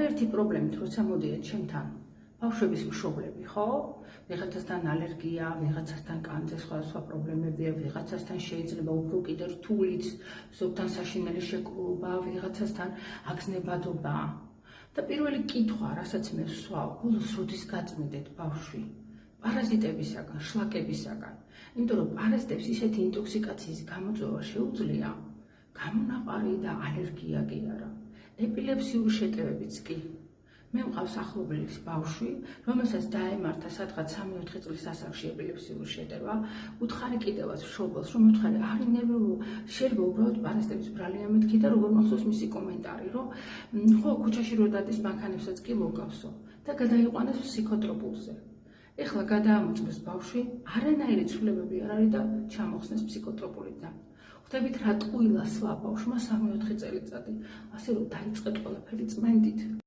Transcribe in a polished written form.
ერთი პრობლემით როცა მოდიან ჩემთან ბავშვების მშობლები, ხო? ვიღაცასთან ალერგია, ვიღაცასთან კანზე სხვა პრობლემებია, ვიღაცასთან შეიძლება უფრო კიდე რთულიც, ზოგთან საშინელი შეკრულება, ვიღაცასთან აგზნებადობა. და პირველი კითხვა, რასაც მე ვსვავ, ბოლოს როდის გაწმიდეთ ბავშვი? პარაზიტებისაგან, შლაკებისაგან. იმიტომ რომ პარაზიტებს ისეთი ინტოქსიკაციის გამოწვევა შეუძლია, გამონაყარი და ალერგია კი არა. ეპილეფსიური შეტევებიც კი. მე მყავს ახლობლის ბავშვი, რომელსაც დაემართა სადღაც 3-4 წლის ასაკში ეპილეფსიური შეტევა, უთხარი კიდევაც მშობელს, რომ უთხარი არი ნერვიულო, შეიძლება უბრალოდ პარაზიტების ბრალია მეთქი და როგორ მახსოვს მისი კომენტარი, რომ ხო, ქუჩაში რო დადის მანქანებსაც კი მოგავსო და გადაიყვანეს ფსიქოტროპულზე. ეხლა გადაამოწმეს ბავშვი, არანაირი ცვლილებები არ არის და ჩამოხსნეს ფსიქოტროპულიდან. ხვდებით რა ტყუილა სვლა ბავშვმა 3-4 წელიწადი, ასე რომ დაიწყეთ ყველაფერი წმენდით.